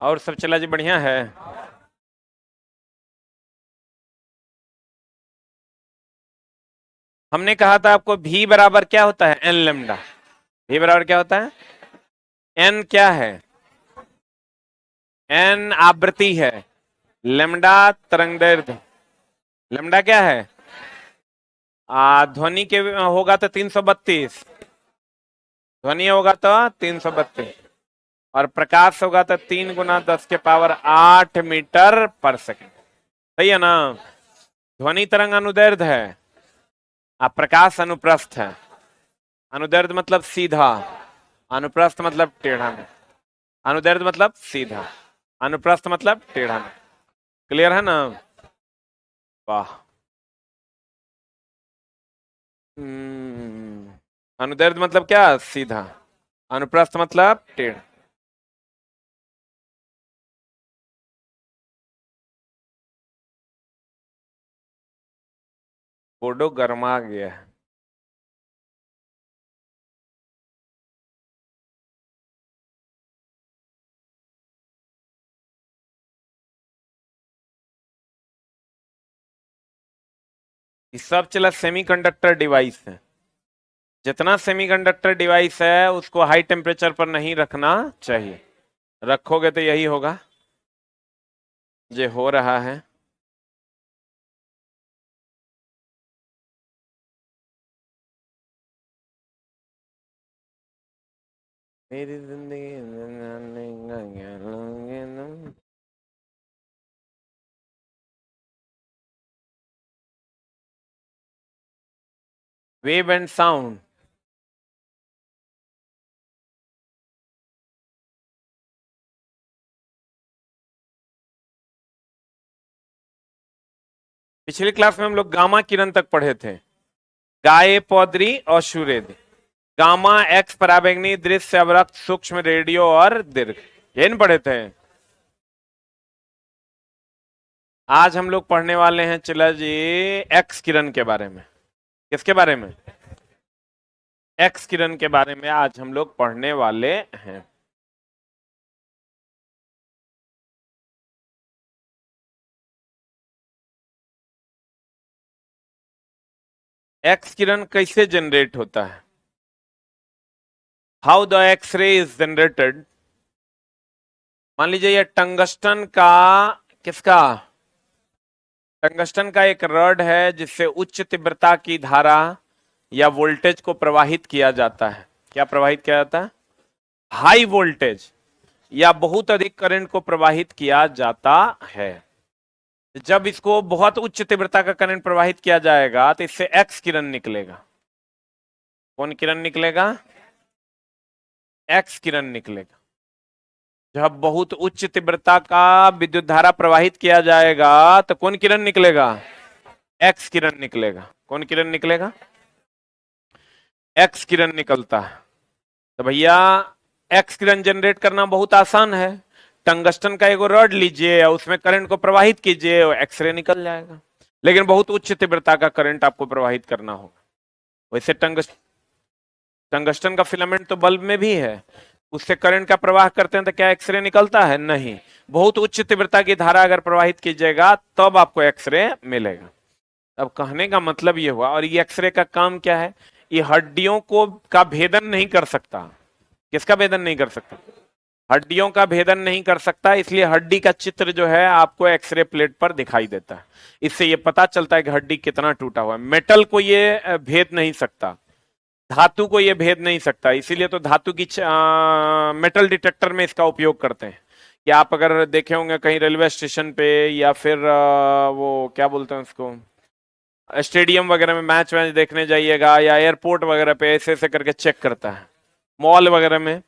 और सब चला जी बढ़िया है। हमने कहा था आपको भी बराबर क्या होता है, एन लेमडा। भी बराबर क्या होता है, एन क्या है, एन आवृत्ति है, लेमडा तरंगदैर्घ्य। लेमडा क्या है, ध्वनि के होगा तो 332, ध्वनि होगा तो 332, और प्रकाश होगा तो 3 × 10⁸ सही है ना। ध्वनि तरंग अनुदैर्ध्य है, प्रकाश अनुप्रस्थ है। अनुदैर्ध्य मतलब सीधा, अनुप्रस्थ मतलब टेढ़ा में। अनुदैर्ध्य मतलब सीधा, अनुप्रस्थ मतलब टेढ़ा में। क्लियर है ना। वाह। अनुदैर्ध्य मतलब क्या, सीधा। अनुप्रस्थ मतलब टेढ़ा। बोर्डो गर्मा गया है। ये सब चला सेमीकंडक्टर डिवाइस है। जितना सेमीकंडक्टर डिवाइस है उसको हाई टेम्परेचर पर नहीं रखना चाहिए। रखोगे तो यही होगा जो हो रहा है। मेरी जिंदगी वेव एंड साउंड। पिछली क्लास में हम लोग गामा किरण तक पढ़े थे। गाये पौधरी और सूर्यद, गामा एक्स पराबैंगनी दृश्य अवरक्त सूक्ष्म रेडियो और दीर्घ, ये नहीं पढ़े थे। आज हम लोग पढ़ने वाले हैं चिला जी एक्स किरण के बारे में। किसके बारे में, एक्स किरण के बारे में आज हम लोग पढ़ने वाले हैं। एक्स किरण कैसे जनरेट होता है, how the X ray is generated. मान लीजिए ये टंगस्टन का, किसका, टंगस्टन का एक रॉड है जिससे उच्च तीव्रता की धारा या वोल्टेज को प्रवाहित किया जाता है। क्या प्रवाहित किया जाता है, हाई वोल्टेज या बहुत अधिक करंट को प्रवाहित किया जाता है। जब इसको बहुत उच्च तीव्रता का करंट प्रवाहित किया जाएगा तो इससे एक्स किरण निकलेगा। कौन किरण निकलेगा, एक्स किरण निकलेगा। जब बहुत उच्च तीव्रता का विद्युत धारा प्रवाहित किया जाएगा तो कौन किरण निकलेगा, एक्स किरण निकलेगा। कौन किरण निकलेगा, एक्स किरण निकलता है। तो भैया एक्स किरण जनरेट करना बहुत आसान है। टंगस्टन का एगो रॉड लीजिए और उसमें करंट को प्रवाहित कीजिए और एक्सरे निकल जाएगा। लेकिन बहुत उच्च तीव्रता का करंट आपको प्रवाहित करना होगा। वैसे टंगस्टन का फिलामेंट तो बल्ब में भी है, उससे करंट का प्रवाह करते हैं तो क्या एक्सरे निकलता है, नहीं। बहुत उच्च तीव्रता की धारा अगर प्रवाहित कीजिएगा तब आपको एक्सरे मिलेगा। अब कहने का मतलब ये हुआ, और ये एक्सरे का काम क्या है, ये हड्डियों को का भेदन नहीं कर सकता। किसका भेदन नहीं कर सकता, हड्डियों का भेदन नहीं कर सकता, इसलिए हड्डी का चित्र जो है आपको एक्सरे प्लेट पर दिखाई देता है। इससे ये पता चलता है कि हड्डी कितना टूटा हुआ है। मेटल को ये भेद नहीं सकता, धातु को ये भेद नहीं सकता, इसीलिए तो धातु की मेटल डिटेक्टर में इसका उपयोग करते हैं। कि आप अगर देखे होंगे कहीं रेलवे स्टेशन पे या फिर वो क्या बोलते हैं उसको, स्टेडियम वगैरह में मैच वैच देखने जाइएगा या एयरपोर्ट वगैरह पे ऐसे ऐसे करके चेक करता है, मॉल वगैरह में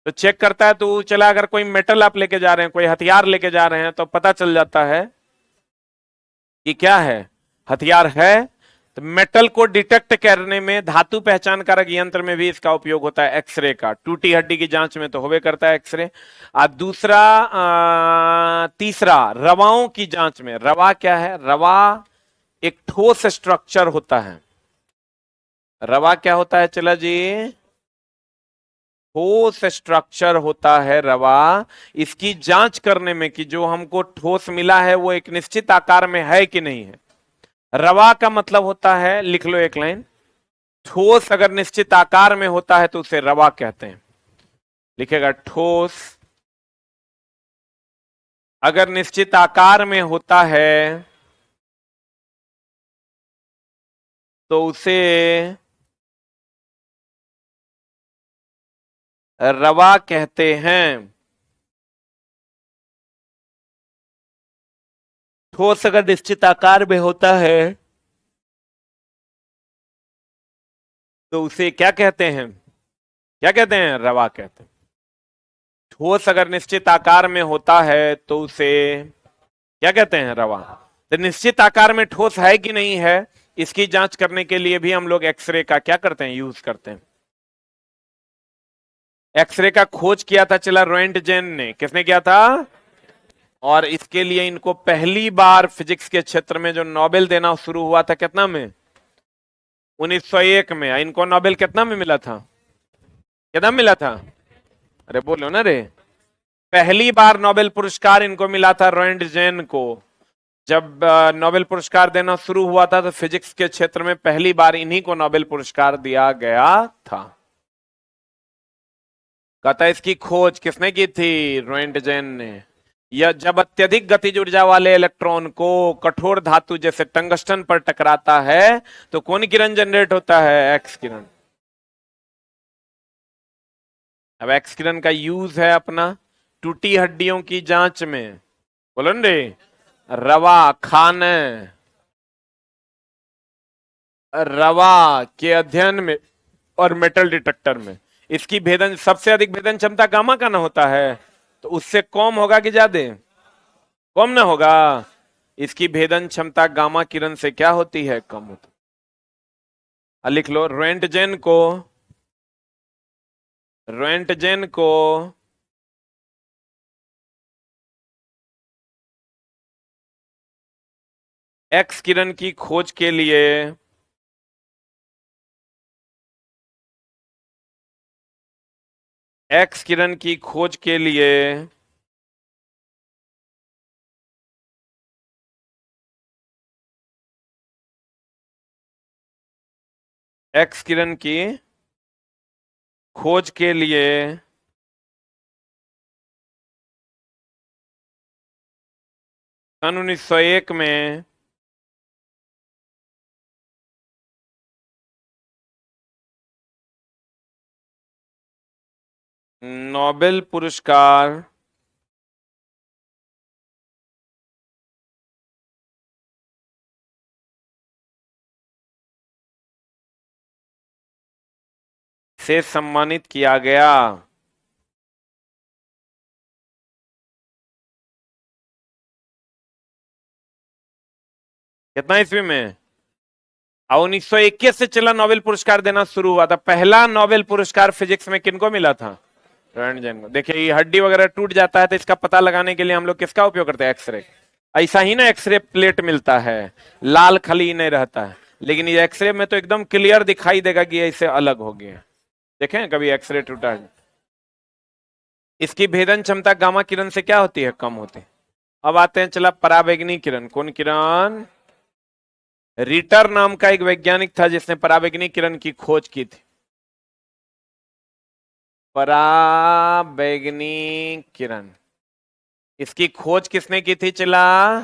तो चेक करता है। तो चला अगर कोई मेटल आप लेके जा रहे हैं, कोई हथियार लेके जा रहे हैं तो पता चल जाता है कि क्या है, हथियार है। तो मेटल को डिटेक्ट करने में धातु पहचान कारक यंत्र में भी इसका उपयोग होता है, एक्सरे का। टूटी हड्डी की जांच में तो होवे करता है एक्सरे। और दूसरा तीसरा रवाओं की जांच में। रवा क्या है, रवा एक ठोस स्ट्रक्चर होता है। रवा क्या होता है चला जी, ठोस स्ट्रक्चर होता है रवा, इसकी जांच करने में कि जो हमको ठोस मिला है वो एक निश्चित आकार में है कि नहीं है। रवा का मतलब होता है, लिख लो एक लाइन, ठोस अगर निश्चित आकार में होता है तो उसे रवा कहते हैं। लिखेगा ठोस अगर निश्चित आकार में होता है तो उसे रवा कहते हैं। ठोस अगर निश्चित आकार में होता है तो उसे क्या कहते हैं, क्या कहते हैं, रवा कहते हैं। ठोस अगर निश्चित आकार में होता है तो उसे क्या कहते हैं, रवा। तो निश्चित आकार में ठोस है कि नहीं है इसकी जांच करने के लिए भी हम लोग एक्सरे का क्या करते हैं, यूज करते हैं। एक्सरे का खोज किया था चला रोएंटजेन ने, किसने किया था, और इसके लिए इनको पहली बार फिजिक्स के क्षेत्र में जो नोबेल देना शुरू हुआ था कितना में, 1901 में। इनको नोबेल कितना में मिला था, कितना मिला था, अरे बोलो ना रे। पहली बार नोबेल पुरस्कार इनको मिला था रोएंटजेन को। जब नोबेल पुरस्कार देना शुरू हुआ था तो फिजिक्स के क्षेत्र में पहली बार इन्हीं को नोबेल पुरस्कार दिया गया था। कहता है इसकी खोज किसने की थी, रोएंटजेन ने। यह जब अत्यधिक गतिज ऊर्जा वाले इलेक्ट्रॉन को कठोर धातु जैसे टंगस्टन पर टकराता है तो कौन किरण जनरेट होता है, एक्स किरण। अब एक्स किरण का यूज है अपना टूटी हड्डियों की जांच में, बोलो रे, रवा खाने, रवा के अध्ययन में और मेटल डिटेक्टर में। इसकी भेदन सबसे अधिक भेदन क्षमता गामा का ना होता है, तो उससे कम होगा कि ज्यादा, कम ना होगा। इसकी भेदन क्षमता गामा किरण से क्या होती है, कम होती है। लिख लो रोएंटजेन को, रोएंटजेन को एक्स किरण की खोज के लिए एक्स किरण की खोज के लिए एक्स किरण की खोज के लिए सन 1901 में नोबेल पुरस्कार से सम्मानित किया गया। कितना ईस्वी में, 1921 से चला नोबेल पुरस्कार देना शुरू हुआ था। पहला नोबेल पुरस्कार फिजिक्स में किनको मिला था, रोएंटजेन को। देखिए ये हड्डी वगैरह टूट जाता है तो इसका पता लगाने के लिए हम लोग किसका उपयोग करते हैं, एक्सरे। ऐसा ही ना एक्सरे प्लेट मिलता है, लाल खली नहीं रहता है, लेकिन ये एक्सरे में तो एकदम क्लियर दिखाई देगा कि ऐसे अलग हो गया। देखें कभी एक्सरे टूटा है। इसकी भेदन क्षमता गामा किरण से क्या होती है, कम होती है। अब आते हैं चला पराबैंगनी किरण। कौन किरण, रिटर नाम का एक वैज्ञानिक था जिसने पराबैंगनी किरण की खोज की थी। पराबैंगनी किरण, इसकी खोज किसने की थी चला,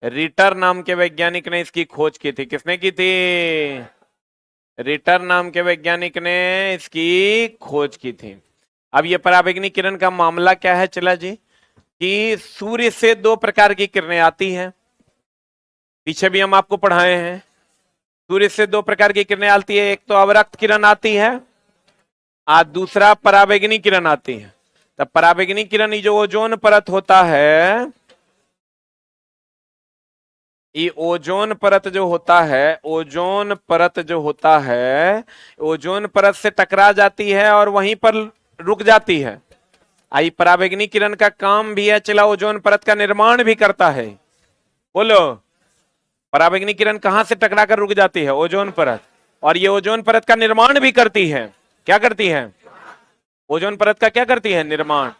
रिटर नाम के वैज्ञानिक ने इसकी खोज की थी। किसने की थी, रिटर नाम के वैज्ञानिक ने इसकी खोज की थी। अब ये पराबैंगनी किरण का मामला क्या है चला जी, कि सूर्य से दो प्रकार की किरणें आती हैं, पीछे भी हम आपको पढ़ाए हैं। सूर्य से दो प्रकार की किरणें आती है, एक तो अवरक्त किरण आती है और दूसरा पराबैंगनी किरण आती है। तब पराबैंगनी किरण जो ओजोन परत होता है, ये ओजोन परत जो होता है, ओजोन परत जो होता है, ओजोन परत से टकरा जाती है और वहीं पर रुक जाती है। आई पराबैंगनी किरण का काम भी है चला ओजोन परत का निर्माण भी करता है। बोलो, पराबैंगनी किरण कहां से टकराकर रुक जाती है, ओजोन परत, और ये ओजोन परत का निर्माण भी करती है। क्या करती है, ओजोन परत का क्या करती है? निर्माण।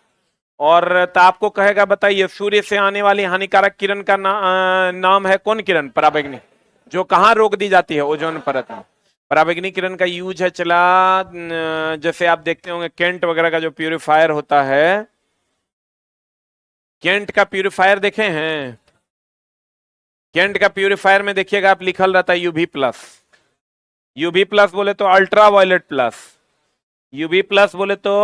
और ताप को कहेगा, बताइए, सूर्य से आने वाली हानिकारक किरण का नाम है कौन किरण? पराबैंगनी। जो कहाँ रोक दी जाती है? ओजोन परत में। पराबैंगनी किरण का यूज है चला, जैसे आप देखते होंगे केंट वगैरह का जो प्यूरिफायर होता है, केंट का प्यूरिफायर देखे हैं? केंट का प्यूरिफायर में देखिएगा आप लिखल रहता है यूवी प्लस। यूवी प्लस बोले तो ultraviolet plus, UV plus बोले तो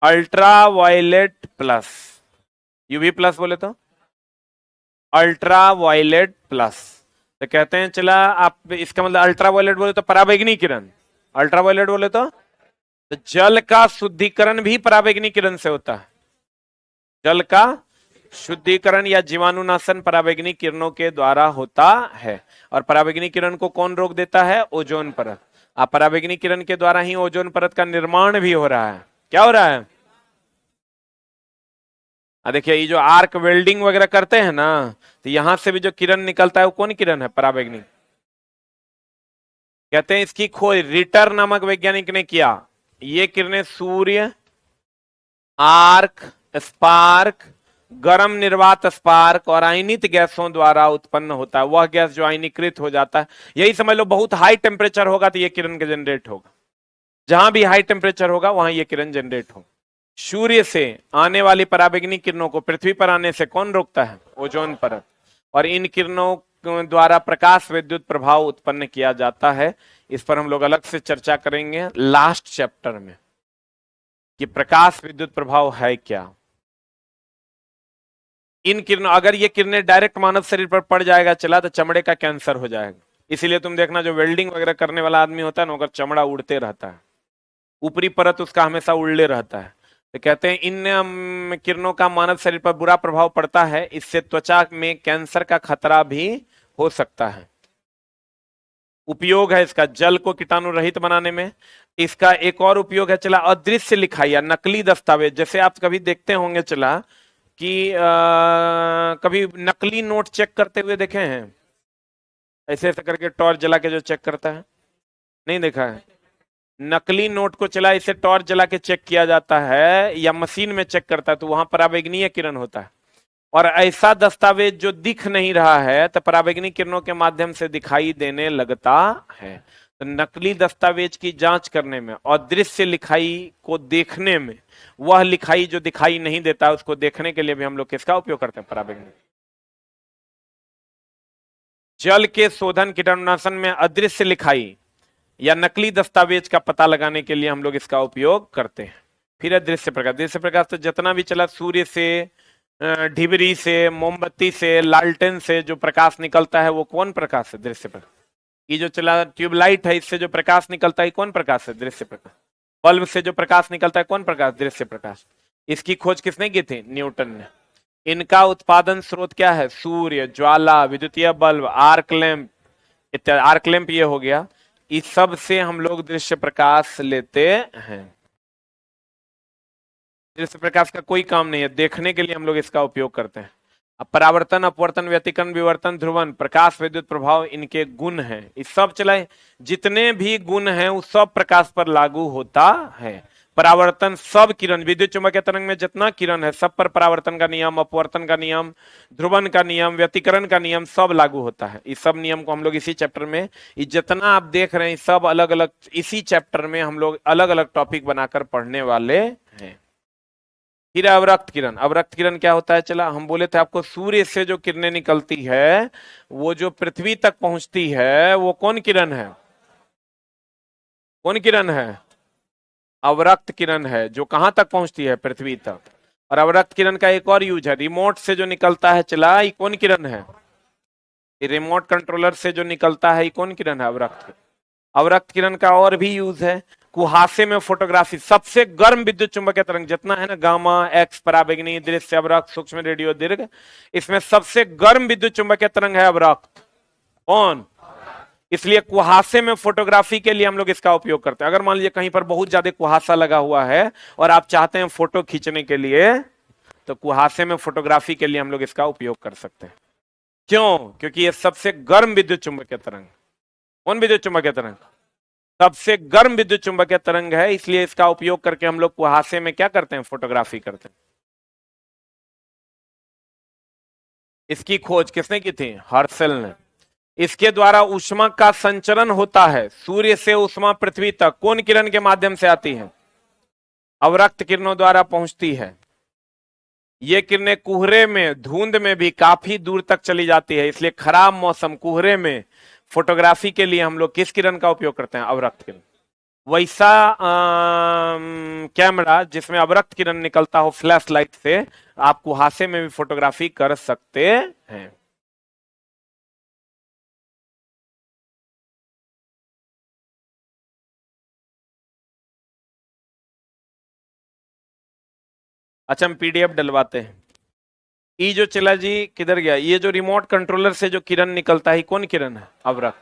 ultraviolet plus, UV plus बोले तो अल्ट्रा वायलेट प्लस। तो कहते हैं चला आप, इसका मतलब अल्ट्रा वायलेट बोले तो पराबैंगनी किरण, अल्ट्रा वायलेट बोले तो जल का शुद्धिकरण भी पराबैंगनी किरण से होता है। जल का शुद्धिकरण या जीवाणुनाशन पराबैंगनी किरणों के द्वारा होता है। और पराबैंगनी किरण को कौन रोक देता है? ओजोन परत। आप पराबैंगनी किरण के द्वारा ही ओजोन परत का निर्माण भी हो रहा है। क्या हो रहा है? देखिए, ये जो आर्क वेल्डिंग वगैरह करते हैं ना, तो यहां से भी जो किरण निकलता है वो कौन किरण है? पराबैंगनी। कहते हैं इसकी खोज रिटर नामक वैज्ञानिक ने किया। ये किरणें सूर्य, आर्क, स्पार्क, गर्म निर्वात स्पार्क और आयनित गैसों द्वारा उत्पन्न होता है। वह गैस जो आयनीकृत हो जाता है, यही समझ लो बहुत हाई टेम्परेचर होगा तो ये किरण का जनरेट होगा। जहां भी हाई टेम्परेचर होगा वहां ये किरण जनरेट होगा। सूर्य से आने वाली पराबैंगनी किरणों को पृथ्वी पर आने से कौन रोकता है? ओजोन परत। और इन किरणों द्वारा प्रकाश विद्युत प्रभाव उत्पन्न किया जाता है। इस पर हम लोग अलग से चर्चा करेंगे लास्ट चैप्टर में कि प्रकाश विद्युत प्रभाव है क्या। इन किरणों, अगर ये किरणें डायरेक्ट मानव शरीर पर पड़ जाएगा चला तो चमड़े का कैंसर हो जाएगा। इसीलिए तुम देखना जो वेल्डिंग वगैरह करने वाला आदमी होता है ना, अगर चमड़ा उड़ते रहता है, ऊपरी परत उसका हमेशा उड़ले रहता है। तो कहते हैं इन किरणों का मानव शरीर पर बुरा प्रभाव पड़ता है। इससे त्वचा में कैंसर का खतरा भी हो सकता है। उपयोग है इसका जल को कीटाणु रहित बनाने में। इसका एक और उपयोग है चला अदृश्य लिखाई या नकली दस्तावेज। जैसे आप कभी देखते होंगे चला कि कभी नकली नोट चेक करते हुए देखे हैं? ऐसे ऐसे करके टॉर्च जला के जो चेक करता है, नहीं देखा है? नकली नोट को चला इसे टॉर्च जला के चेक किया जाता है या मशीन में चेक करता है, तो वहां पराबैंगनीय किरण होता है। और ऐसा दस्तावेज जो दिख नहीं रहा है तो पराबैंगनी किरणों के माध्यम से दिखाई देने लगता है। तो नकली दस्तावेज की जांच करने में और दृश्य लिखाई को देखने में, वह लिखाई जो दिखाई नहीं देता उसको देखने के लिए भी हम लोग किसका उपयोग करते हैं? पराबैंगनी। जल के शोधन कीटाणुनाशन में अदृश्य लिखाई या नकली दस्तावेज का पता लगाने के लिए हम लोग इसका उपयोग करते हैं। फिर है दृश्य प्रकाश। दृश्य प्रकाश तो जितना भी चला, सूर्य से, ढिबरी से, मोमबत्ती से, लालटेन से जो प्रकाश निकलता है वो कौन प्रकाश है? दृश्य प्रकाश। ये जो चला ट्यूबलाइट है, इससे जो प्रकाश निकलता है कौन प्रकाश है? दृश्य प्रकाश। बल्ब से जो प्रकाश निकलता है कौन प्रकाश? दृश्य प्रकाश। इसकी खोज किसने की थी? न्यूटन ने। इनका उत्पादन स्रोत क्या है? सूर्य, ज्वाला, विद्युतीय बल्ब, आर्क लैंप इत्यादि। आर्क लैंप ये हो गया। इस सब से हम लोग दृश्य प्रकाश लेते हैं। दृश्य प्रकाश का कोई काम नहीं है, देखने के लिए हम लोग इसका उपयोग करते हैं। अब परावर्तन, अपवर्तन, व्यतिकरण, विवर्तन, ध्रुवन, प्रकाश, विद्युत प्रभाव, इनके गुण हैं। इस सब चलाए जितने भी गुण हैं उस सब प्रकाश पर लागू होता है। परावर्तन सब किरण, विद्युत चुंबकीय तरंग में जितना किरण है सब पर परावर्तन का नियम, अपवर्तन का नियम, ध्रुवन का नियम, व्यतिकरण का नियम सब लागू होता है। इस सब नियम को हम लोग इसी चैप्टर में, जितना आप देख रहे हैं सब अलग अलग इसी चैप्टर में हम लोग अलग अलग टॉपिक बनाकर पढ़ने वाले हैं। फिर अवरक्त किरण। अवरक्त किरण क्या होता है? चला हम बोले थे आपको, सूर्य से जो किरणें निकलती है वो जो पृथ्वी तक पहुंचती है वो कौन किरण है? कौन किरण है? अवरक्त किरण है, जो कहां तक पहुंचती है? पृथ्वी तक। और अवरक्त किरण का एक और यूज है, रिमोट से जो निकलता है चला, ये कौन किरण है? रिमोट कंट्रोलर से जो निकलता है ये कौन किरण है? अवरक्त किरण। अवरक्त किरण का और भी यूज है, कुहासे में फोटोग्राफी। सबसे गर्म विद्युत चुंबकीय तरंग जितना है ना, गामा, एक्स, पराबैंगनी, दृश्य, अवरक्त, सूक्ष्म, रेडियो, दीर्घ, इसमें सबसे गर्म विद्युत चुंबकीय तरंग है अवरक्त। कौन? इसलिए कुहासे में फोटोग्राफी के लिए हम लोग इसका उपयोग करते हैं। अगर मान लीजिए कहीं पर बहुत ज्यादा कुहासा लगा हुआ है और आप चाहते हैं फोटो खींचने के लिए, तो कुहासे में फोटोग्राफी के लिए हम लोग इसका उपयोग कर सकते हैं। क्यों? क्योंकि ये सबसे गर्म विद्युत चुंबकीय तरंग। कौन विद्युत चुंबकीय तरंग? सबसे गर्म विद्युत चुंबकीय तरंग है, इसलिए इसका उपयोग करके हम लोग कुहासे में क्या करते हैं, फोटोग्राफी करते हैं। इसकी खोज किसने की थी, हर्शल ने। इसके द्वारा ऊष्मा का संचरण होता है। सूर्य से ऊष्मा पृथ्वी तक कौन किरण के माध्यम से आती है, अवरक्त किरणों द्वारा पहुंचती है। ये किरणें कोहरे में, धुंध में भी काफी दूर तक चली जाती है, इसलिए खराब मौसम, कोहरे में फोटोग्राफी के लिए हम लोग किस किरण का उपयोग करते हैं, अवरक्त किरण। वैसा कैमरा जिसमें अवरक्त किरण निकलता हो फ्लैश लाइट से, आप कुहासे में भी फोटोग्राफी कर सकते हैं। अच्छा, हम पीडीएफ डलवाते हैं। ये जो चला जी किधर गया, ये जो रिमोट कंट्रोलर से जो किरण निकलता है, कौन किरण है, अवरक्त।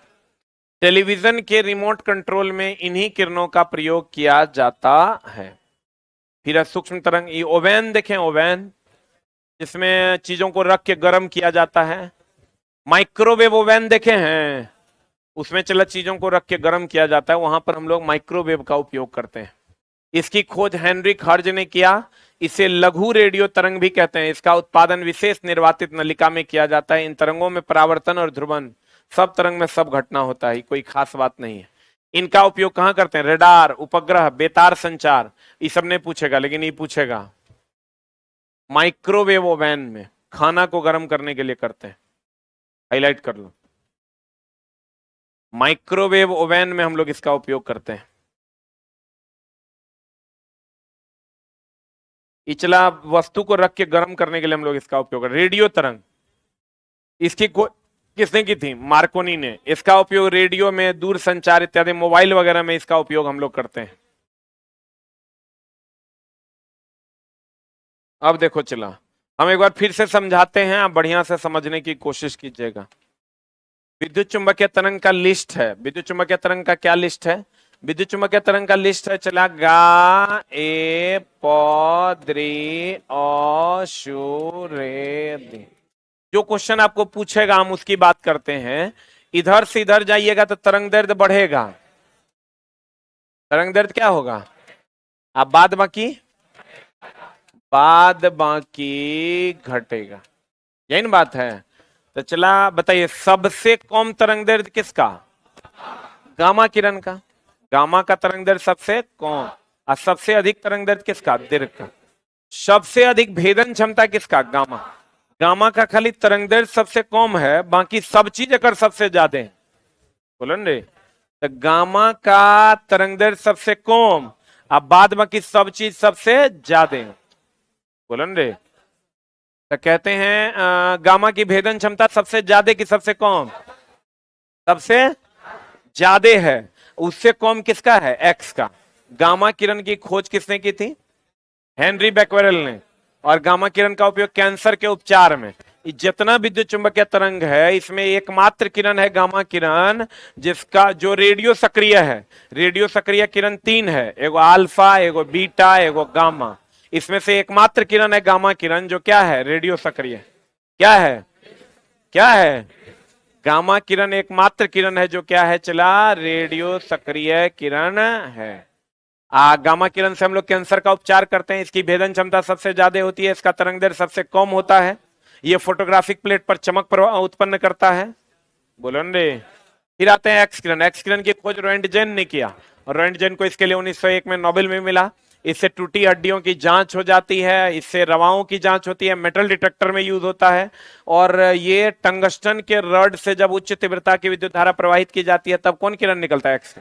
टेलीविजन के रिमोट कंट्रोल में इन्हीं किरणों का प्रयोग किया जाता है। फिर सूक्ष्म तरंग, ये ओवेन देखें, ओवेन जिसमें चीजों को रख के गर्म किया जाता है। माइक्रोवेव ओवेन देखे हैं, उसमें चला चीजों को रख के गर्म किया जाता है, वहां पर हम लोग माइक्रोवेव का उपयोग करते हैं। इसकी खोज हेनरिक हर्ज ने किया। इसे लघु रेडियो तरंग भी कहते हैं। इसका उत्पादन विशेष निर्वातित नलिका में किया जाता है। इन तरंगों में परावर्तन और ध्रुवन, सब तरंग में सब घटना होता है, कोई खास बात नहीं है। इनका उपयोग कहां करते हैं, रेडार, उपग्रह, बेतार संचार, ये सब नहीं पूछेगा, लेकिन ये पूछेगा माइक्रोवेव ओवन में खाना को गर्म करने के लिए करते हैं, हाईलाइट कर लो। माइक्रोवेव ओवन में हम लोग इसका उपयोग करते हैं। इचला वस्तु को रख के गर्म करने के लिए हम लोग इसका उपयोग करते हैं। रेडियो तरंग, इसकी किसने की थी, मार्कोनी ने। इसका उपयोग रेडियो में, दूर संचार इत्यादि मोबाइल वगैरह में इसका उपयोग हम लोग करते हैं। अब देखो चला, हम एक बार फिर से समझाते हैं, आप बढ़िया से समझने की कोशिश कीजिएगा। विद्युत चुंबकीय तरंग का लिस्ट है। विद्युत चुंबकीय तरंग का क्या लिस्ट है, विद्युत चुंबकीय तरंग का लिस्ट है, चला गा ए प द्रि अ शु रे दि। जो क्वेश्चन आपको पूछेगा हम उसकी बात करते हैं। इधर से इधर जाइएगा तो तरंग दैर्ध्य बढ़ेगा, तरंग दैर्ध्य क्या होगा, अब बाद बाकी घटेगा, यही बात है। तो चला बताइए, सबसे कम तरंग दैर्ध्य किसका, गामा किरण का। गामा का तरंग दैर्ध्य सबसे कम, और सबसे अधिक तरंग दैर्ध्य किसका, दीर्घ का। सबसे अधिक भेदन क्षमता किसका, गामा। गामा का खाली तरंग दैर्ध्य सबसे कम है, बाकी सब चीज अगर सबसे ज्यादा है, बोलो रे। तो गामा का तरंग दैर्ध्य सबसे कम, अब बाद बाकी सब चीज सबसे ज्यादा, बोलो रे। तो कहते हैं गामा की भेदन क्षमता सबसे ज्यादा की सबसे कम, सबसे ज्यादा है। उससे कम किसका है, एक्स का। गामा किरण की खोज किसने की थी, हेनरी बैक्वेरेल ने। और गामा किरण का उपयोग कैंसर के उपचार में। जितना विद्युत चुंबकीय तरंग है, इसमें एकमात्र किरण है गामा किरण, जिसका जो रेडियो सक्रिय है। रेडियो सक्रिय किरण तीन है, एगो अल्फा, एगो बीटा, एगो गामा। इसमें से एकमात्र किरण है गामा किरण, जो क्या है, रेडियो सक्रिय। क्या है, क्या है, गामा किरण एकमात्र किरण है जो क्या है, चला रेडियो सक्रिय किरण है। गामा किरण से हम लोग कैंसर का उपचार करते हैं। इसकी भेदन क्षमता सबसे ज्यादा होती है, इसका तरंग दैर्ध्य सबसे कम होता है। ये फोटोग्राफिक प्लेट पर चमक उत्पन्न करता है, बोलो रे। फिर आते हैं एक्स किरण। एक्स किरण की खोज रोएंटजेन ने किया, और रोएंटजेन को इसके लिए 1901 में नोबेल में मिला। इससे टूटी हड्डियों की जांच हो जाती है, इससे रवाओं की जांच होती है, मेटल डिटेक्टर में यूज होता है। और ये टंगस्टन के रड से जब उच्च तीव्रता की विद्युत धारा प्रवाहित की जाती है, तब कौन किरण निकलता है, एक्स।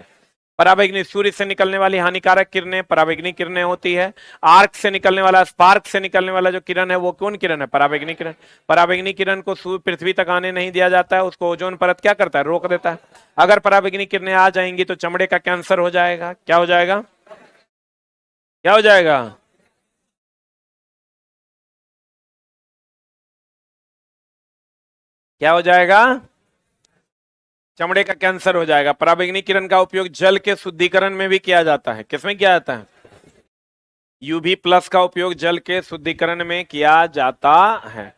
पराबैंगनी, सूर्य से निकलने वाली हानिकारक किरणें पराबैंगनी किरणें होती है। आर्क से निकलने वाला, स्पार्क से निकलने वाला जो किरण है, वो कौन किरण है, पराबैंगनी किरण। पराबैंगनी किरण को पृथ्वी तक आने नहीं दिया जाता है, उसको ओजोन परत क्या करता है, रोक देता है। अगर पराबैंगनी किरणें आ जाएंगी तो चमड़े का कैंसर हो जाएगा। क्या हो जाएगा, क्या हो जाएगा, क्या हो जाएगा, चमड़े का कैंसर हो जाएगा। पराबैंगनी किरण का उपयोग जल के शुद्धिकरण में भी किया जाता है। किसमें किया जाता है, यूवी प्लस का उपयोग जल के शुद्धिकरण में किया जाता है।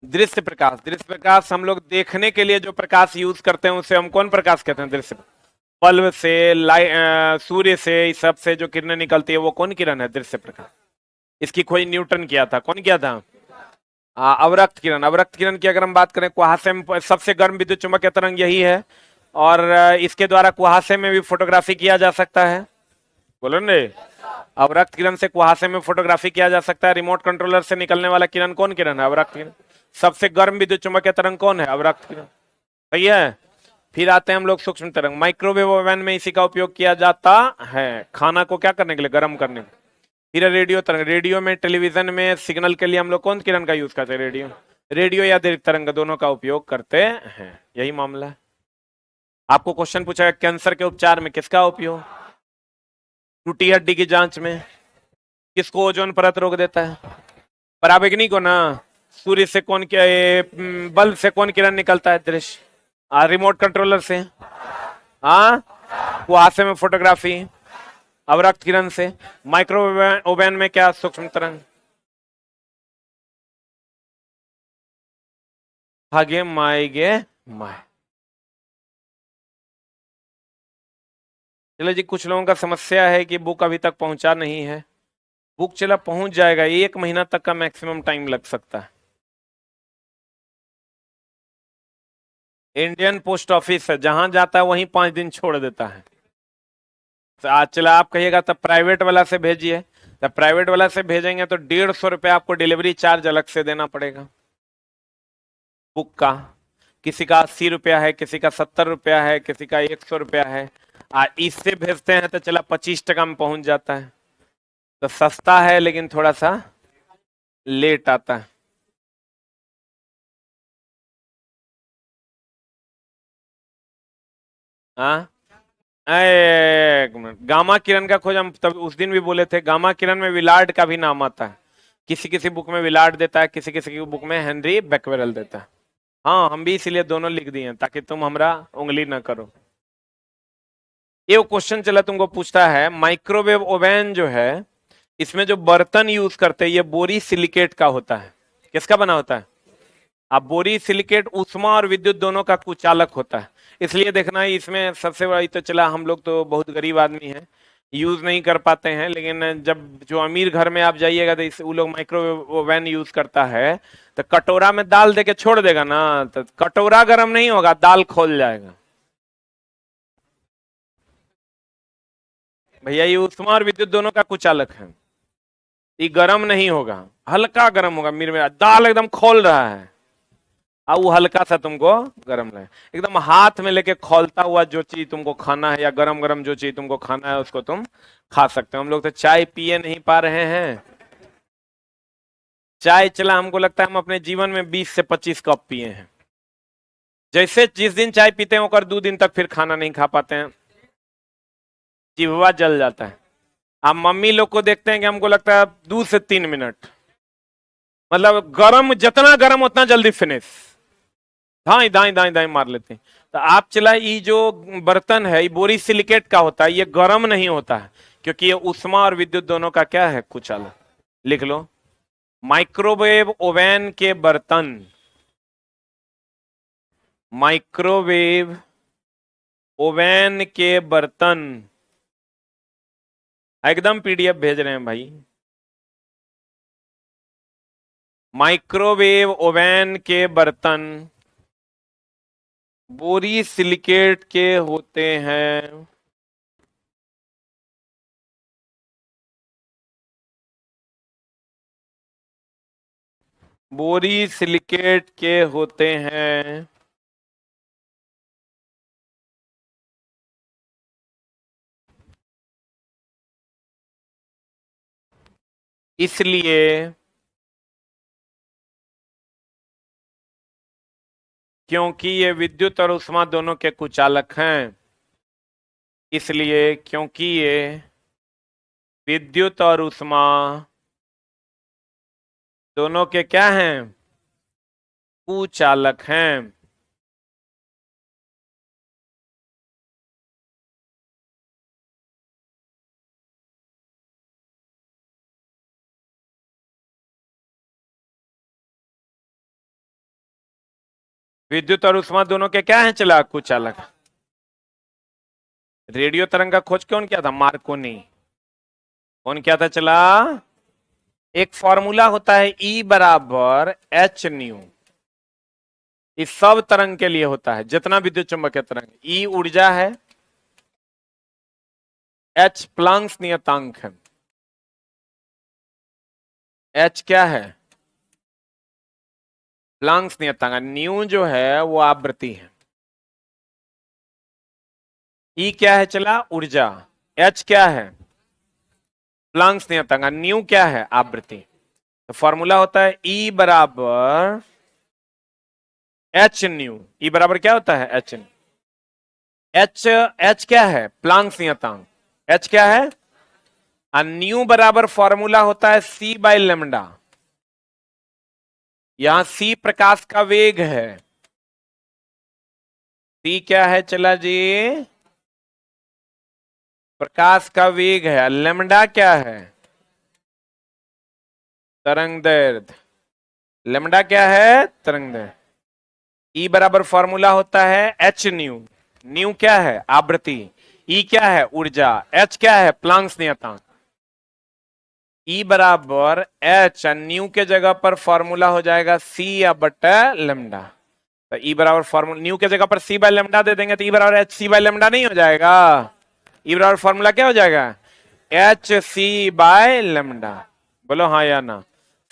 दृश्य प्रकाश, दृश्य प्रकाश हम लोग देखने के लिए जो प्रकाश यूज करते हैं, उसे हम कौन प्रकाश कहते हैं, दृश्य। बल्ब से, सूर्य से, इस सब से जो किरणें निकलती है वो कौन किरण है? दृश्य प्रकाश। इसकी खोज न्यूटन किया था। कौन किया था? अवरक्त किरण। अवरक्त किरण की अगर हम बात करें, कुहासे में सबसे गर्म विद्युत चुम्बकीय तरंग यही है, और इसके द्वारा कुहासे में भी फोटोग्राफी किया जा सकता है। बोलो ने, अवरक्त किरण से कुहासे में फोटोग्राफी किया जा सकता है। रिमोट कंट्रोलर से निकलने वाला किरण कौन किरण है? अवरक्त किरण। सबसे गर्म विद्युत चुम्बकीय तरंग कौन है? अवरक्त किरण। सही है। फिर आते हैं हम लोग सूक्ष्म तरंग। माइक्रोवेव ओवन में इसी का उपयोग किया जाता है, खाना को क्या करने के लिए? गर्म करने के लिए। फिर रेडियो तरंग। रेडियो में, टेलीविजन में सिग्नल के लिए हम लोग कौन किरण का यूज करते हैं? रेडियो। रेडियो या दीर्घ तरंग, दोनों का उपयोग करते हैं। यही मामला है। आपको क्वेश्चन पूछा है कैंसर के उपचार में किसका उपयोग? टूटी हड्डी की जांच में। किसको ओजोन परत रोक देता है? पराबैंगनी को ना। सूर्य से कौन क्या, बल्ब से कौन किरण निकलता है? दृश्य। रिमोट कंट्रोलर से। हाँ, कुहासे में फोटोग्राफी। अवरक्त किरण से। माइक्रोवेव ओवन में क्या? सूक्ष्म तरंग। हागे माएगे माए। चलो जी, कुछ लोगों का समस्या है कि बुक अभी तक पहुंचा नहीं है। बुक चला पहुंच जाएगा, 1 महीना तक का मैक्सिमम टाइम लग सकता है। इंडियन पोस्ट ऑफिस है, जहां जाता है वहीं 5 दिन छोड़ देता है। तो आज चला आप कहिएगा तब प्राइवेट वाला से भेजिए, तब प्राइवेट वाला से भेजेंगे तो 150 रुपये आपको डिलीवरी चार्ज अलग से देना पड़ेगा बुक का। किसी का 80 रुपया है, किसी का 70 रुपया है, किसी का 100 रुपया है। इससे भेजते हैं तो चला 25 टका में पहुंच जाता है। तो सस्ता है लेकिन थोड़ा सा लेट आता है। हाँ, एक मिनट, गामा किरण का खोज हम तब उस दिन भी बोले थे। गामा किरण में विलार्ड का भी नाम आता है। किसी किसी बुक में विलार्ड देता है, किसी किसी की बुक में हेनरी बैक्वेरल देता है। हाँ, हम भी इसीलिए दोनों लिख दिए हैं ताकि तुम हमरा उंगली ना करो। ये क्वेश्चन चला तुमको पूछता है, माइक्रोवेव ओवन जो है, इसमें जो बर्तन यूज करते हैं ये बोरी सिलिकेट का होता है। किसका बना होता है? अब बोरी सिलिकेट ऊष्मा और विद्युत दोनों का कुचालक होता है। इसलिए देखना है इसमें सबसे बड़ा तो चला, हम लोग तो बहुत गरीब आदमी हैं, यूज नहीं कर पाते हैं, लेकिन जब जो अमीर घर में आप जाइएगा तो इस वो लोग माइक्रोवेव ओवन यूज करता है, तो कटोरा में दाल दे के छोड़ देगा ना, तो कटोरा गर्म नहीं होगा, दाल खोल जाएगा। भैया ये ऊष्मा और विद्युत दोनों का कुचालक है। ये गर्म नहीं होगा, हल्का गर्म होगा। मेरा दाल एकदम खोल रहा है, अब वो हल्का सा तुमको गरम रहे। एकदम हाथ में लेके खौलता हुआ जो चीज तुमको खाना है, या गरम गरम जो चीज तुमको खाना है उसको तुम खा सकते हो। हम लोग तो चाय पिए नहीं पा रहे हैं। चाय चला हमको लगता है हम अपने जीवन में 20 से 25 कप पिए हैं। जैसे जिस दिन चाय पीते हैं और 2 दिन तक फिर खाना नहीं खा पाते हैं, जिह्वा जल जाता है। आप मम्मी लोग को देखते हैं कि हमको लगता है 2 से 3 मिनट, मतलब गरम, जितना गरम उतना जल्दी फिनिश, दाएं दाएं दाएं दाएं मार लेते हैं। तो आप चला, ये जो बर्तन है ये बोरी सिलिकेट का होता है, ये गर्म नहीं होता है, क्योंकि ये उष्मा और विद्युत दोनों का क्या है? कुचालक। लिख लो, माइक्रोवेव ओवन के बर्तन, माइक्रोवेव ओवन के बर्तन, एकदम पीडीएफ भेज रहे हैं भाई। माइक्रोवेव ओवन के बर्तन बोरी सिलिकेट के होते हैं। बोरी सिलिकेट के होते हैं, इसलिए क्योंकि ये विद्युत और उष्मा दोनों के कुचालक हैं, इसलिए क्योंकि ये विद्युत और उष्मा दोनों के क्या हैं? कुचालक हैं। विद्युत और उष्मा दोनों के क्या हैं? चला कुचालक। रेडियो तरंग का खोज कौन किया था? मार्कोनी। कौन किया था चला? एक फॉर्मूला होता है E बराबर एच न्यू, इस सब तरंग के लिए होता है, जितना विद्युत चुंबकीय तरंग। E ऊर्जा है, H प्लांक्स नियतांक है। H क्या है? प्लांक्स नियतांक। न्यू जो है वो आवृत्ति है। E क्या है चला? ऊर्जा। H क्या है? प्लांक्स नियतांक। न्यू क्या है? आवृत्ति। तो फॉर्मूला होता है E बराबर एच न्यू। E बराबर क्या होता है? H new. एच क्या है? प्लांक्स नियतांक। H क्या है? न्यू बराबर फॉर्मूला होता है C बाय लेमडा। यहां C प्रकाश का वेग है। C क्या है चला जी? प्रकाश का वेग है। लेमडा क्या है? तरंग दैर्ध्य। लेमडा क्या है? तरंग दैर्ध्य। E बराबर फॉर्मूला होता है एच न्यू। न्यू क्या है? आवृत्ति। E क्या है? ऊर्जा। H क्या है? प्लांक्स नियतांक। E बराबर एच, न्यू के जगह पर फॉर्मूला हो जाएगा C या बटा लेमडा। तो E बराबर फॉर्मूला, न्यू के जगह पर C बाय लेमडा दे देंगे तो E बराबर एच सी बाय लेमडा नहीं हो जाएगा? E बराबर फॉर्मूला क्या हो जाएगा? H C by lambda. बोलो हाँ या ना।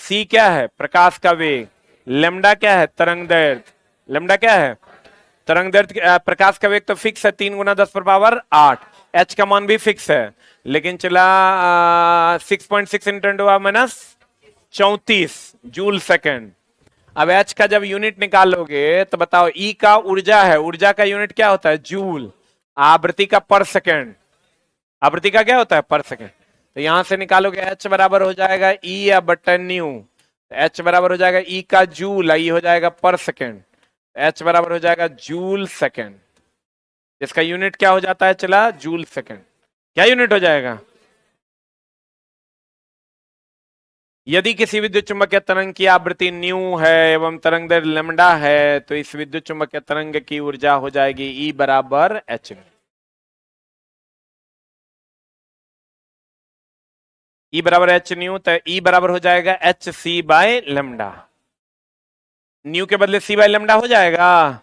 C क्या है? प्रकाश का वेग। लेमडा क्या है? तरंग दैर्ध्य। लेमडा क्या है? तरंग दैर्ध्य। प्रकाश का वेग तो फिक्स है, 3 × 10⁸ 8। H का मान भी फिक्स है, लेकिन चला 6.6 × 10⁻34 जूल सेकेंड। अब H का जब यूनिट निकालोगे तो बताओ, E का ऊर्जा है, ऊर्जा का यूनिट क्या होता है? जूल। आवृत्ति का पर सेकेंड। आवृत्ति का क्या होता है? पर सेकेंड। तो यहां से निकालोगे H बराबर हो जाएगा E या बटन न्यू। H बराबर हो जाएगा E का जूल, E हो जाएगा पर सेकेंड। H बराबर हो जाएगा जूल सेकेंड। इसका यूनिट क्या हो जाता है चला? Joule second. क्या यूनिट हो जाएगा? यदि किसी विद्युत चुंबकीय तरंग की आवृत्ति न्यू है एवं तरंग दैर्ध्य लेमडा है, तो इस विद्युत चुंबकीय तरंग की ऊर्जा हो जाएगी E बराबर एच। E बराबर एच न्यू, तो E बराबर हो जाएगा H C by lambda. Nu के बदले C बाय लेमडा हो जाएगा।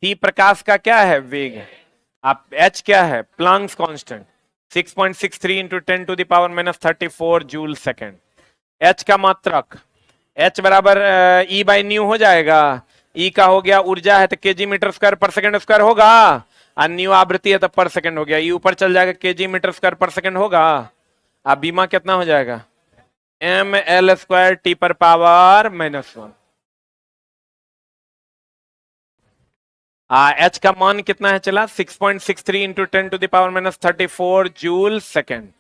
C प्रकाश का क्या है? वेग है। आप H क्या है? Planck's constant. 6.63 × 10⁻34 joule second. H का मात्रक। H बराबर E बाई न्यू हो जाएगा। E का हो गया ऊर्जा है तो केजी मीटर स्क्वायर पर सेकंड स्क्वायर होगा, और न्यू आवृत्ति है तो पर सेकंड हो गया। E ऊपर चल जाएगा, केजी मीटर स्क्वायर पर सेकंड होगा। अब बीमा कितना हो जाएगा? ml² T⁻⁻⁻1। H का मान कितना है चला? 6.63 × 10⁻34 जूल सेकेंड।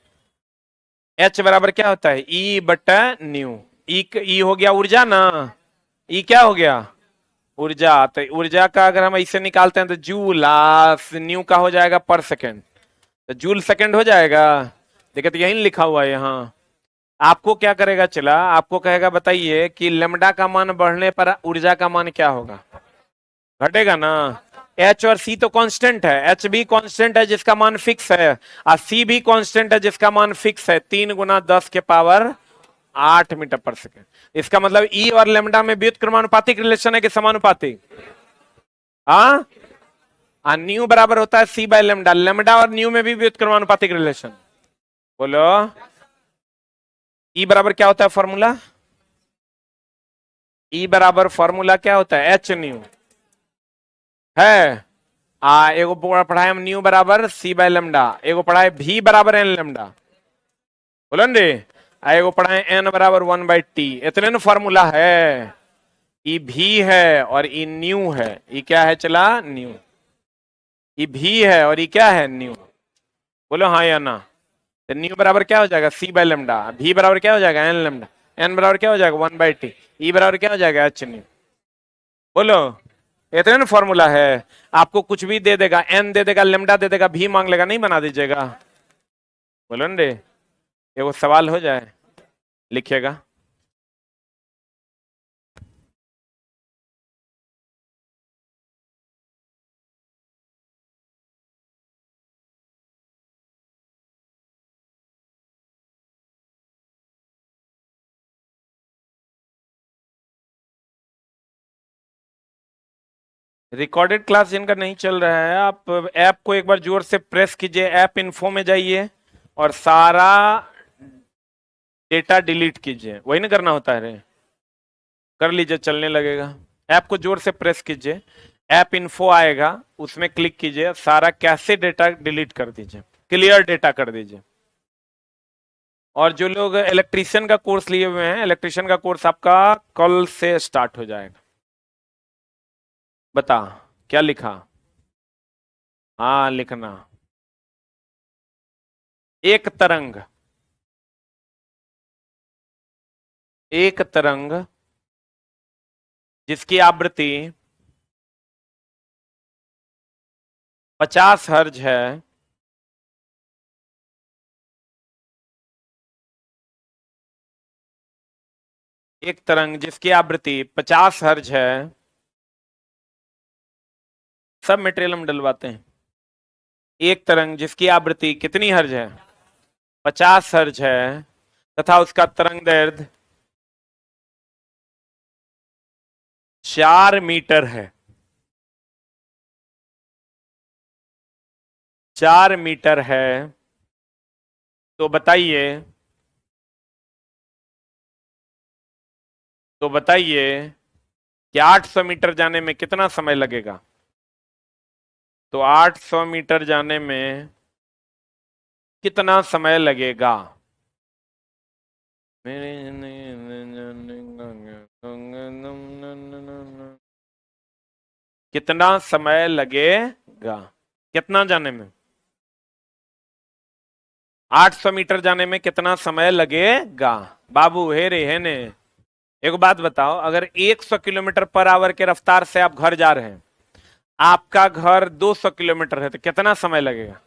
H बराबर क्या होता है? E बटा न्यू। E हो गया ऊर्जा ना। E क्या हो गया? ऊर्जा। तो ऊर्जा का अगर हम इसे निकालते हैं तो जूल, न्यू का हो जाएगा पर सेकेंड, तो जूल सेकेंड हो जाएगा। देखिए तो यही लिखा हुआ है यहाँ। आपको क्या करेगा चला? आपको कहेगा बताइए कि लेमडा का मान बढ़ने पर ऊर्जा का मान क्या होगा? घटेगा ना। H और C तो कांस्टेंट है, H भी कांस्टेंट है जिसका मान फिक्स है, और C भी कांस्टेंट है जिसका मान फिक्स है, 3 × 10⁸ मीटर पर सेकेंड। इसका मतलब E और लेमडा में व्युत्क्रमानुपातिक रिलेशन है कि समानुपातिक? हाँ, न्यू बराबर होता है C बाय लेमडा। लेमडा और न्यू में भी व्युत्क्रमानुपातिक रिलेशन। बोलो E बराबर क्या होता है फॉर्मूला? E बराबर फॉर्मूला क्या होता है? H न्यू है। एगो पढ़ाए हम न्यू बराबर C बाय लेमडा, एगो पढ़ाए V बराबर N लेमडा। बोलो रे। एगो पढ़ाए N बराबर 1/T। इतने ना फॉर्मूला है। E V है और E न्यू है। E क्या है चला? न्यू। E V है और E क्या है? न्यू। बोलो हाँ या ना। तो न्यू बराबर क्या हो जाएगा? C by lambda. V बराबर क्या हो जाएगा? N lambda. N बराबर क्या हो जाएगा? 1/T। E बराबर क्या हो जाएगा? H new. बोलो, इतने ना फॉर्मूला है। आपको कुछ भी दे देगा, N दे देगा, लेमडा दे देगा, V मांग लेगा, नहीं बना दीजिएगा। बोलो न रे। ये वो सवाल हो जाए, लिखिएगा। रिकॉर्डेड क्लास जिनका नहीं चल रहा है, आप ऐप को एक बार जोर से प्रेस कीजिए, ऐप इन्फो में जाइए और सारा डेटा डिलीट कीजिए। वही ना करना होता है रे, कर लीजिए, चलने लगेगा। ऐप को जोर से प्रेस कीजिए, ऐप इन्फो आएगा, उसमें क्लिक कीजिए, सारा कैसे डेटा डिलीट कर दीजिए, क्लियर डेटा कर दीजिए। और जो लोग इलेक्ट्रीशियन का कोर्स लिए हुए हैं, इलेक्ट्रीशियन का कोर्स आपका कल से स्टार्ट हो जाएगा। बता क्या लिखा? हाँ लिखना। एक तरंग, एक तरंग जिसकी आवृत्ति 50 हर्ज है, एक तरंग जिसकी आवृत्ति 50 हर्ज है, सब मटेरियल हम डलवाते हैं। एक तरंग जिसकी आवृत्ति कितनी हर्ज है? 50 हर्ज है, तथा उसका तरंग दैर्ध्य 4 मीटर है। 4 मीटर है, तो बताइए, तो बताइए कि 800 मीटर जाने में कितना समय लगेगा? तो 800 मीटर जाने में कितना समय लगेगा? कितना समय लगेगा? कितना जाने में? 800 मीटर जाने में कितना समय लगेगा? बाबू हे रे है ने। एक बात बताओ, अगर 100 किलोमीटर पर आवर के रफ्तार से आप घर जा रहे हैं, आपका घर 200 किलोमीटर है, तो कितना समय लगेगा?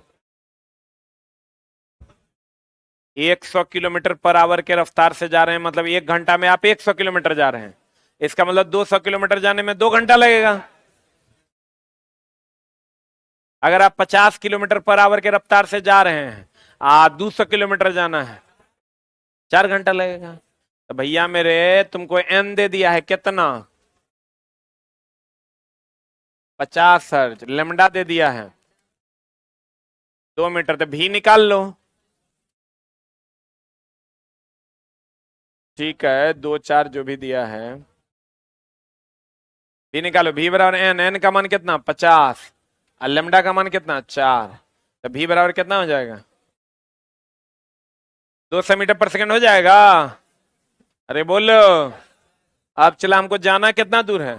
100 किलोमीटर पर आवर के रफ्तार से जा रहे हैं, मतलब 1 घंटा में आप 100 किलोमीटर जा रहे हैं। इसका मतलब 200 किलोमीटर जाने में 2 घंटा लगेगा। अगर आप 50 किलोमीटर पर आवर के रफ्तार से जा रहे हैं, 200 किलोमीटर जाना है, 4 घंटा लगेगा। तो भैया मेरे, तुमको एन दे दिया है कितना? 50 हर्ज। लेमडा दे दिया है 2 मीटर, तो भी निकाल लो। ठीक है, 2 4 जो भी दिया है, भी निकालो। भी बराबर एन, एन का मान कितना? 50, और लेमडा का मान कितना? 4। तो भी बराबर कितना हो जाएगा? 200 मीटर पर सेकंड हो जाएगा। अरे बोलो। अब चला, हमको जाना कितना दूर है?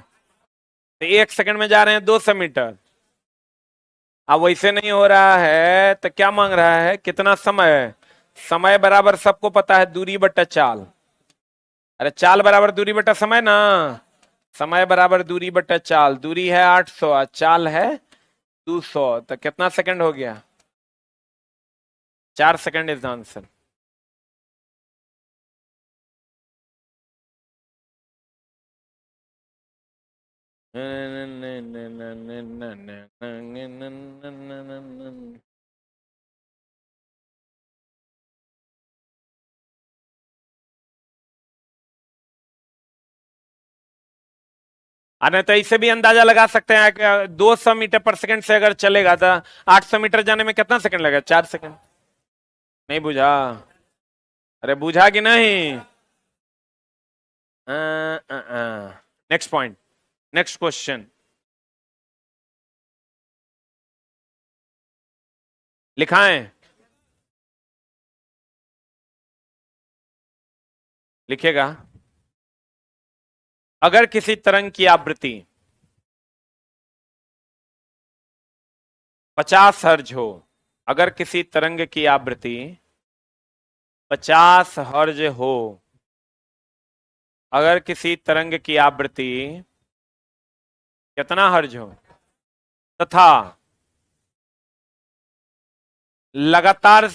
तो 1 सेकंड में जा रहे हैं 200 मीटर। अब वैसे नहीं हो रहा है तो क्या मांग रहा है? कितना समय? समय बराबर सबको पता है, दूरी बटा चाल। अरे चाल बराबर दूरी बटा समय ना। समय बराबर दूरी बटा चाल। दूरी है 800 और चाल है 200, तो कितना सेकंड हो गया? 4 सेकंड इज द आंसर। अरे तो इसे भी अंदाजा लगा सकते हैं कि 200 मीटर पर सेकंड से अगर चलेगा तो 800 मीटर जाने में कितना सेकंड लगेगा? 4 सेकंड। नहीं बुझा? अरे बुझा कि नहीं? Next point, next question. लिखाएं? लिखेगा। अगर किसी तरंग की आवृत्ति 50 हर्ज हो, अगर किसी तरंग की आवृत्ति 50 हर्ज हो, अगर किसी तरंग की आवृत्ति कितना हर्ज हो, तथा लगातार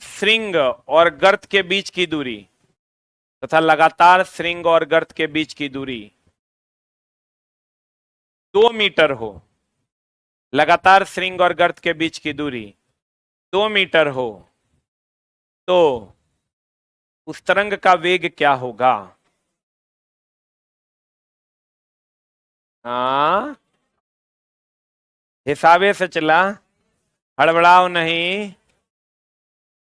श्रृंग और गर्त के बीच की दूरी, तथा लगातार श्रृंग और गर्त के बीच की दूरी 2 मीटर हो, लगातार श्रृंग और गर्त के बीच की दूरी 2 मीटर हो, तो उस तरंग का वेग क्या होगा? हाँ, हिसाबे से चला, हड़बड़ाओ नहीं।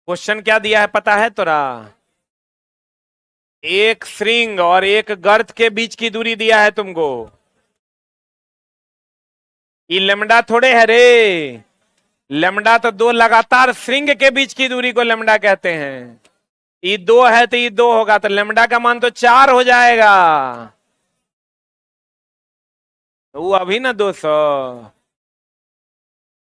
क्वेश्चन क्या दिया है पता है तोरा? एक श्रृंग और एक गर्त के बीच की दूरी दिया है तुमको। ये लेमडा थोड़े है रे, लेमडा तो दो लगातार श्रृंग के बीच की दूरी को लेमडा कहते हैं। ये दो है तो ये दो होगा, तो लेमडा का मान तो 4 हो जाएगा। वो अभी ना 200।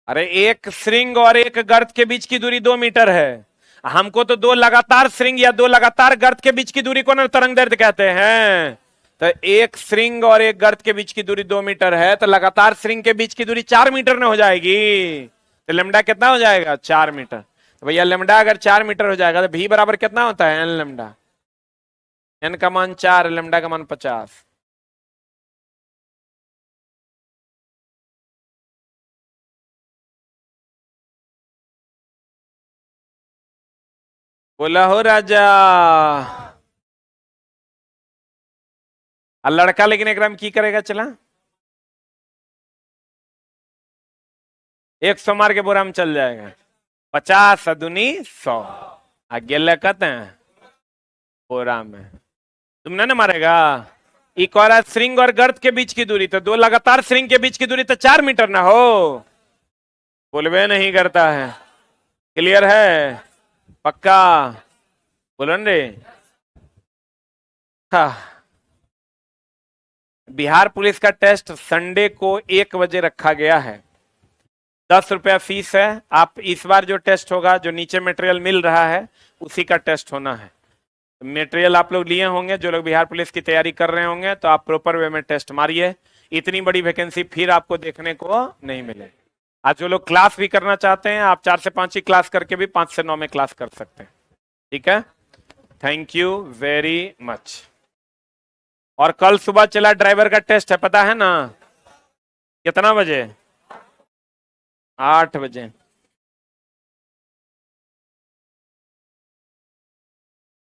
अरे एक श्रृंग और एक गर्त के बीच की दूरी 2 मीटर है। हमको तो दो लगातार श्रृंग या दो लगातार गर्त के बीच की दूरी को ना तरंग दैर्ध्य कहते हैं। तो एक श्रृंग और एक गर्त के बीच की दूरी 2 मीटर है, तो लगातार श्रृंग के बीच की दूरी 4 मीटर ना हो जाएगी। तो लेमडा कितना हो जाएगा? 4 मीटर। तो भैया लेमडा अगर 4 मीटर हो जाएगा तो भी बराबर कितना होता है? N lambda. एन का मान 4, लेमडा का मान 50। बोला हो राजा। लड़का लेकिन एक की करेगा चला, 100 मार के बोरा में चल जाएगा। 50 दूनी 100 आगे लकत है बोरा में। तुमने ना मारेगा। एक और श्रृंग और गर्त के बीच की दूरी, तो दो लगातार श्रृंग के बीच की दूरी तो 4 मीटर ना हो। बोलवे नहीं करता है। क्लियर है? पक्का बोलो रे। हाँ। बिहार पुलिस का टेस्ट संडे को 1 बजे रखा गया है। 10 रुपया फीस है। आप इस बार जो टेस्ट होगा, जो नीचे मटेरियल मिल रहा है उसी का टेस्ट होना है। मटेरियल आप लोग लिए होंगे, जो लोग बिहार पुलिस की तैयारी कर रहे होंगे, तो आप प्रॉपर वे में टेस्ट मारिए। इतनी बड़ी वैकेंसी फिर आपको देखने को नहीं मिले। आज जो लोग क्लास भी करना चाहते हैं, आप 4 से 5 ही क्लास करके भी 5 से 9 में क्लास कर सकते हैं। ठीक है, थैंक यू वेरी मच। और कल सुबह चला ड्राइवर का टेस्ट है, पता है ना? कितना बजे? 8 बजे।